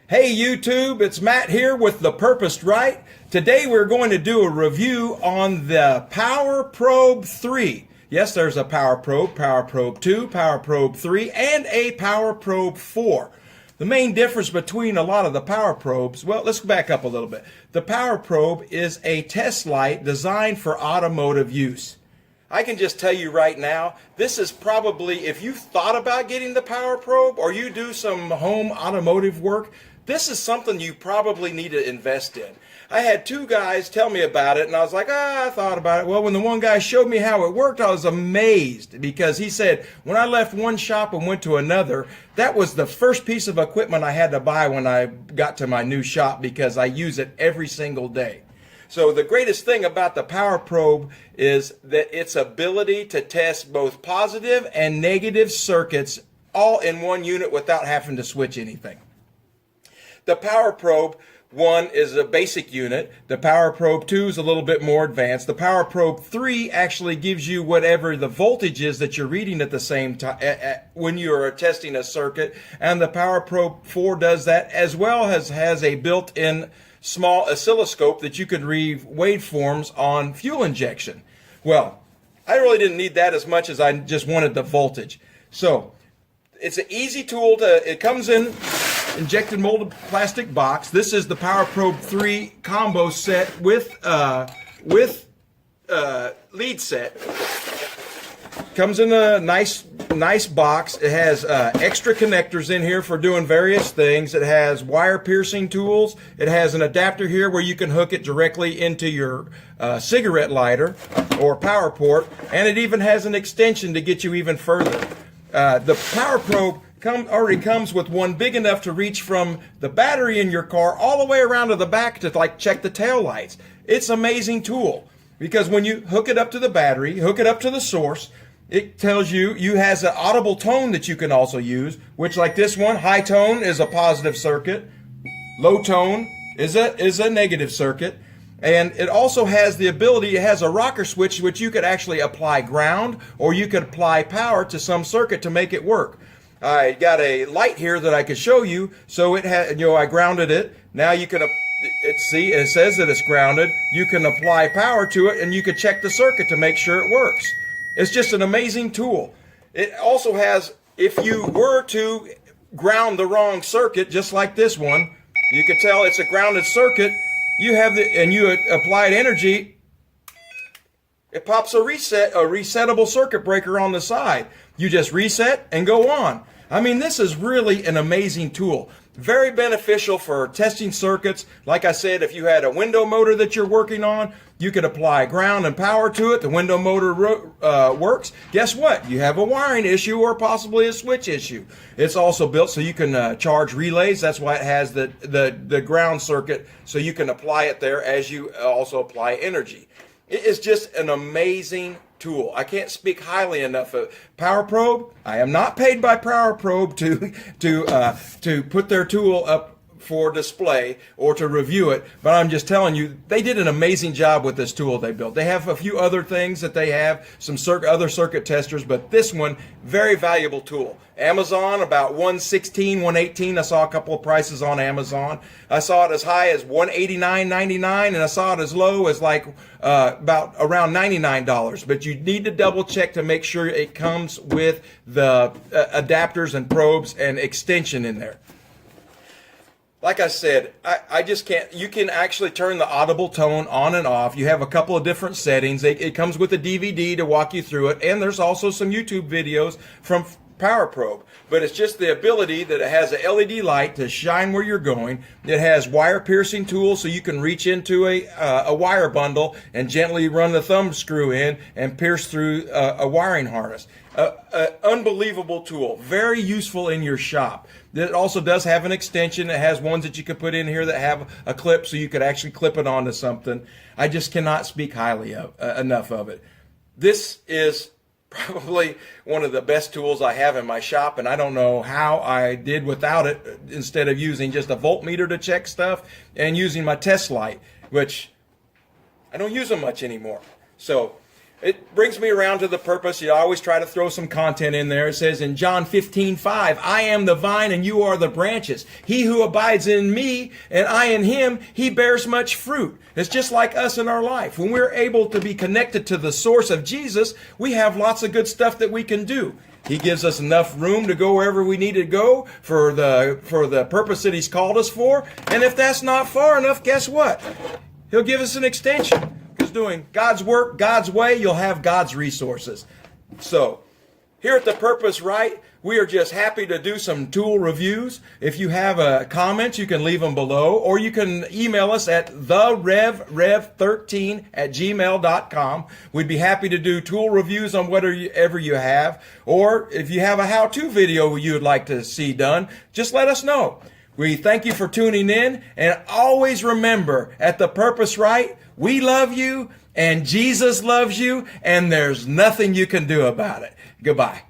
Hey YouTube, it's Matt here with The Purposed Right. Today we're going to do a review on the Power Probe 3. Yes, there's a Power Probe 2, Power Probe 3, and a Power Probe 4. The main difference between a lot of the Power Probes, well, let's back up a little bit. The Power Probe is a test light designed for automotive use. I can just tell you right now, this is probably, if you've thought about getting the Power Probe or you do some home automotive work, this is something you probably need to invest in. I had two guys tell me about it and I was like, I thought about it. Well, when the one guy showed me how it worked, I was amazed because he said, when I left one shop and went to another, that was the first piece of equipment I had to buy when I got to my new shop because I use it every single day. So the greatest thing about the Power Probe is that its ability to test both positive and negative circuits all in one unit without having to switch anything. The Power Probe 1 is a basic unit. The Power Probe 2 is a little bit more advanced. The Power Probe 3 actually gives you whatever the voltage is that you're reading at the same time when you're testing a circuit. And the Power Probe 4 does that, as well as has a built-in small oscilloscope that you could read waveforms on fuel injection. Well, I really didn't need that as much as I just wanted the voltage. So it's an easy tool it comes in injected molded plastic box. This is the Power Probe 3 combo set with lead set. Comes in a nice box. It has extra connectors in here for doing various things. It has wire piercing tools. It has an adapter here where you can hook it directly into your cigarette lighter or power port, and it even has an extension to get you even further. The Power Probe already comes with one big enough to reach from the battery in your car all the way around to the back to check the tail lights. It's an amazing tool because when you hook it up to the battery, hook it up to the source, it tells you has an audible tone that you can also use, which like this one, high tone is a positive circuit, low tone is a negative circuit, and it also has the ability, it has a rocker switch which you could actually apply ground or you could apply power to some circuit to make it work. I got a light here that I could show you, so it had, I grounded it. Now you can, it says that it's grounded. You can apply power to it and you can check the circuit to make sure it works. It's just an amazing tool. It also has, if you were to ground the wrong circuit, just like this one, you can tell it's a grounded circuit. You have and you applied energy, it pops a resettable circuit breaker on the side. You just reset and go on. I mean, this is really an amazing tool. Very beneficial for testing circuits. Like I said, if you had a window motor that you're working on, you could apply ground and power to it. The window motor works. Guess what? You have a wiring issue or possibly a switch issue. It's also built so you can charge relays. That's why it has the ground circuit, so you can apply it there as you also apply energy. It is just an amazing tool. I can't speak highly enough of Power Probe. I am not paid by Power Probe to put their tool up for display or to review it, but I'm just telling you, they did an amazing job with this tool they built. They have a few other things that they have, some other circuit testers, but this one, very valuable tool. Amazon, about $116, $118. I saw a couple of prices on Amazon. I saw it as high as $189.99, and I saw it as low as about around $99. But you need to double check to make sure it comes with the adapters and probes and extension in there. Like I said, I just can't, you can actually turn the audible tone on and off. You have a couple of different settings. It comes with a DVD to walk you through it, and there's also some YouTube videos from Power Probe. But it's just the ability that it has a LED light to shine where you're going. It has wire piercing tools, so you can reach into a wire bundle and gently run the thumb screw in and pierce through a wiring harness. Unbelievable tool, very useful in your shop. It also does have an extension. It has ones that you can put in here that have a clip so you could actually clip it onto something. I just cannot speak highly enough of it. This is probably one of the best tools I have in my shop, and I don't know how I did without it instead of using just a voltmeter to check stuff and using my test light, which I don't use them much anymore. So It brings me around to the purpose. You always try to throw some content in there. It says in John 15:5, I am the vine and you are the branches. He who abides in me and I in him, he bears much fruit. It's just like us in our life. When we're able to be connected to the source of Jesus, we have lots of good stuff that we can do. He gives us enough room to go wherever we need to go for the purpose that he's called us for. And if that's not far enough, guess what? He'll give us an extension. Because doing God's work, God's way, you'll have God's resources. So, here at The Purpose Right, we are just happy to do some tool reviews. If you have comments, you can leave them below, or you can email us at therev13@gmail.com. We'd be happy to do tool reviews on whatever you have, or if you have a how-to video you would like to see done, just let us know. We thank you for tuning in, and always remember, at The Purpose Right, we love you, and Jesus loves you, and there's nothing you can do about it. Goodbye.